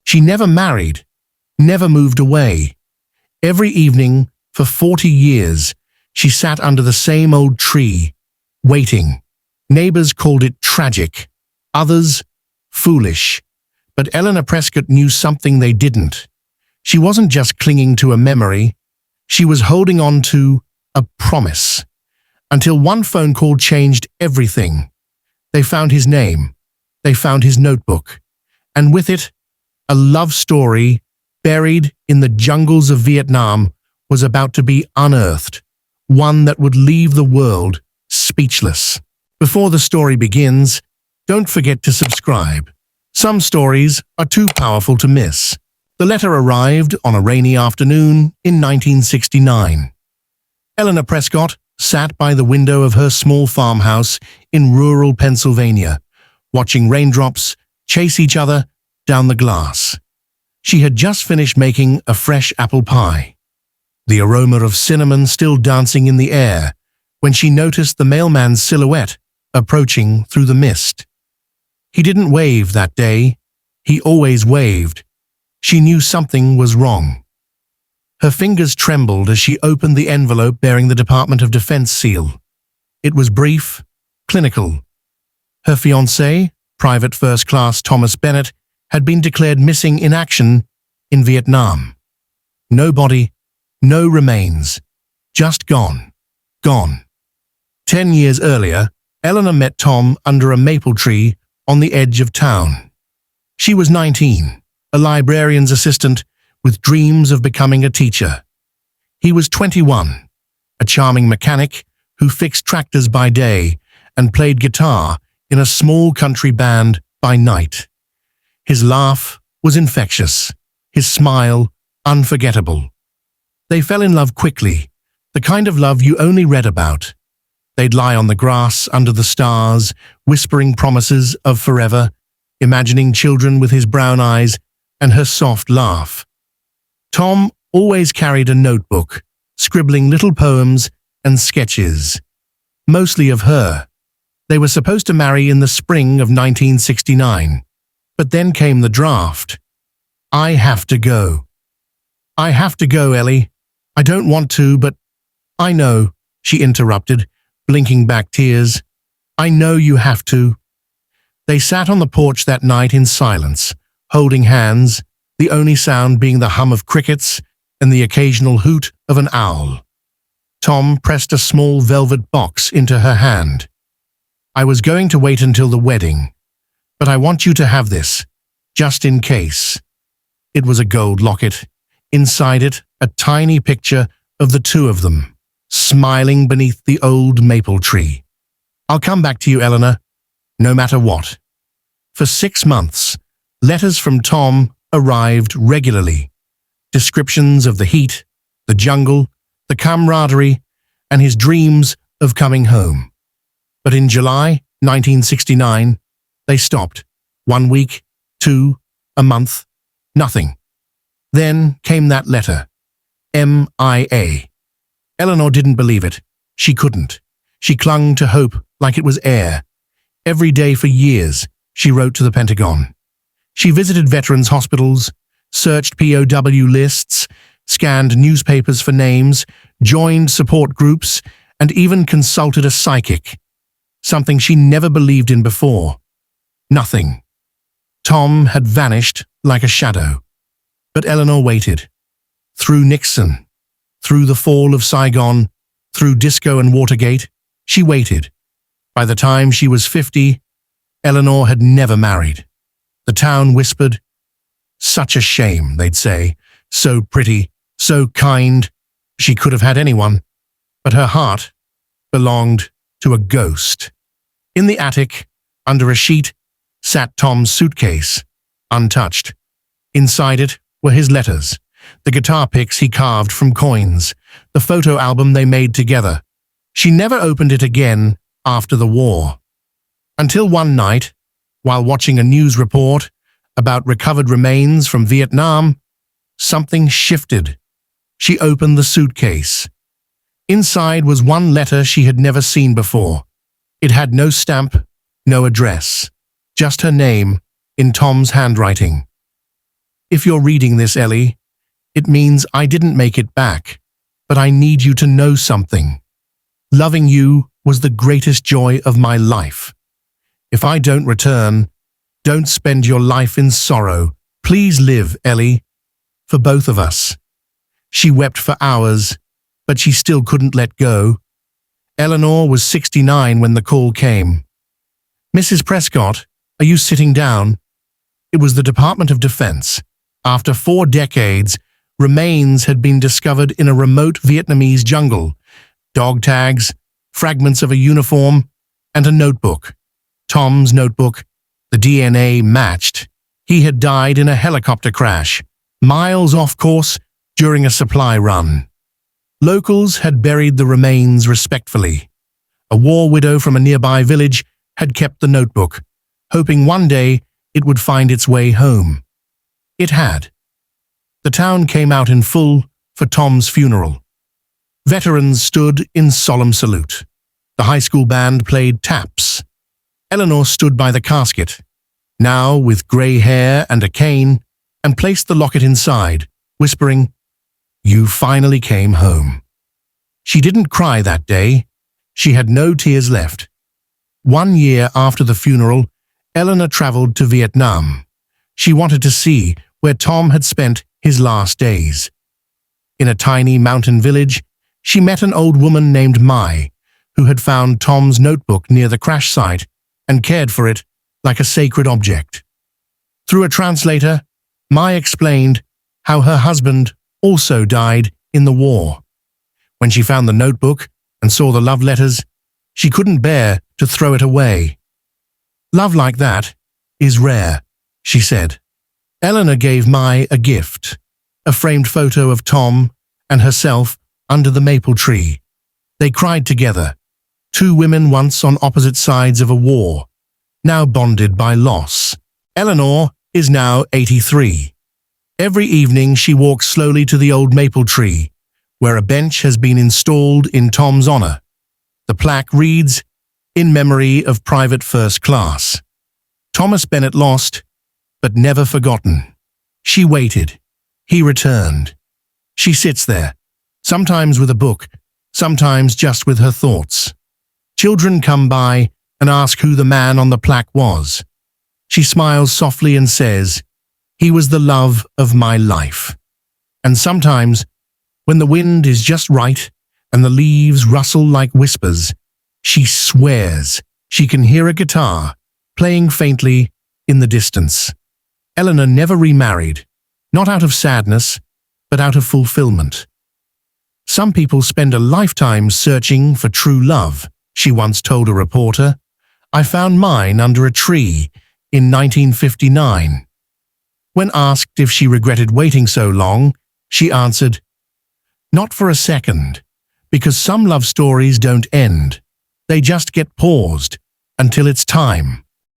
She never married, never moved away. Every evening, for 40 years, she sat under the same old tree, waiting. Neighbors called it tragic, others foolish. But Eleanor Prescott knew something they didn't. She wasn't just clinging to a memory, she was holding on to a promise. Until one phone call changed everything. They found his name, they found his notebook, and with it, a love story buried in the jungles of Vietnam was about to be unearthed, one that would leave the world speechless. Before the story begins, don't forget to subscribe. Some stories are too powerful to miss. The letter arrived on a rainy afternoon in 1969. Eleanor Prescott sat by the window of her small farmhouse in rural Pennsylvania, watching raindrops chase each other down the glass. She had just finished making a fresh apple pie, the aroma of cinnamon still dancing in the air, when she noticed the mailman's silhouette approaching through the mist. He didn't wave that day. He always waved. She knew something was wrong. Her fingers trembled as she opened the envelope bearing the Department of Defense seal. It was brief, clinical. Her fiancé, Private First Class Thomas Bennett, had been declared missing in action in Vietnam. No body, no remains, just gone, gone. 10 years earlier, Eleanor met Tom under a maple tree on the edge of town. She was 19, a librarian's assistant with dreams of becoming a teacher. He was 21, a charming mechanic who fixed tractors by day and played guitar in a small country band by night. His laugh was infectious, his smile unforgettable. They fell in love quickly, the kind of love you only read about. They'd lie on the grass under the stars, whispering promises of forever, imagining children with his brown eyes and her soft laugh. Tom always carried a notebook, scribbling little poems and sketches, mostly of her. They were supposed to marry in the spring of 1969, but then came the draft. I have to go. I have to go, Ellie. I don't want to, but I know, she interrupted, blinking back tears. I know you have to. They sat on the porch that night in silence, holding hands, the only sound being the hum of crickets and the occasional hoot of an owl. Tom pressed a small velvet box into her hand. I was going to wait until the wedding, but I want you to have this, just in case. It was a gold locket. Inside it, a tiny picture of the two of them, smiling beneath the old maple tree. I'll come back to you, Eleanor, no matter what. For 6 months, letters from Tom arrived regularly. Descriptions of the heat, the jungle, the camaraderie, and his dreams of coming home. But in July 1969, they stopped. 1 week, 2, a month, nothing. Then came that letter. MIA. Eleanor didn't believe it. She couldn't. She clung to hope like it was air. Every day for years, she wrote to the Pentagon. She visited veterans' hospitals, searched POW lists, scanned newspapers for names, joined support groups, and even consulted a psychic. Something she never believed in before. Nothing. Tom had vanished like a shadow. But Eleanor waited. Through Nixon, through the fall of Saigon, through disco and Watergate, she waited. By the time she was 50, Eleanor had never married. The town whispered, "Such a shame," they'd say. So pretty, so kind. She could have had anyone. But her heart belonged to a ghost. In the attic, under a sheet, sat Tom's suitcase, untouched. Inside it were his letters, the guitar picks he carved from coins, the photo album they made together. She never opened it again after the war. Until one night, while watching a news report about recovered remains from Vietnam, something shifted. She opened the suitcase. Inside was one letter she had never seen before. It had no stamp, no address, just her name in Tom's handwriting. If you're reading this, Ellie, it means I didn't make it back, but I need you to know something. Loving you was the greatest joy of my life. If I don't return, don't spend your life in sorrow. Please live, Ellie, for both of us." She wept for hours, but she still couldn't let go. Eleanor was 69 when the call came. "Mrs. Prescott, are you sitting down?" It was the Department of Defense. After 4 decades, remains had been discovered in a remote Vietnamese jungle. Dog tags, fragments of a uniform, and a notebook. Tom's notebook. The DNA matched. He had died in a helicopter crash, miles off course during a supply run. Locals had buried the remains respectfully. A war widow from a nearby village had kept the notebook, hoping one day it would find its way home. It had. The town came out in full for Tom's funeral. Veterans stood in solemn salute. The high school band played taps. Eleanor stood by the casket, now with grey hair and a cane, and placed the locket inside, whispering, "You finally came home." She didn't cry that day. She had no tears left. 1 year after the funeral, Eleanor traveled to Vietnam. She wanted to see where Tom had spent his last days. In a tiny mountain village, she met an old woman named Mai, who had found Tom's notebook near the crash site and cared for it like a sacred object. Through a translator, Mai explained how her husband also died in the war. When she found the notebook and saw the love letters, she couldn't bear to throw it away. "Love like that is rare," she said. Eleanor gave Mai a gift, a framed photo of Tom and herself under the maple tree. They cried together, 2 women once on opposite sides of a war, now bonded by loss. Eleanor is now 83. Every evening she walks slowly to the old maple tree, where a bench has been installed in Tom's honor. The plaque reads, "In memory of Private First Class. Thomas Bennett lost, but never forgotten." She waited. He returned. She sits there, sometimes with a book, sometimes just with her thoughts. Children come by and ask who the man on the plaque was. She smiles softly and says, "He was the love of my life." And sometimes, when the wind is just right and the leaves rustle like whispers, she swears she can hear a guitar playing faintly in the distance. Eleanor never remarried, not out of sadness, but out of fulfillment. "Some people spend a lifetime searching for true love," she once told a reporter. "I found mine under a tree in 1959. When asked if she regretted waiting so long, she answered, "Not for a second, because some love stories don't end. They just get paused until it's time."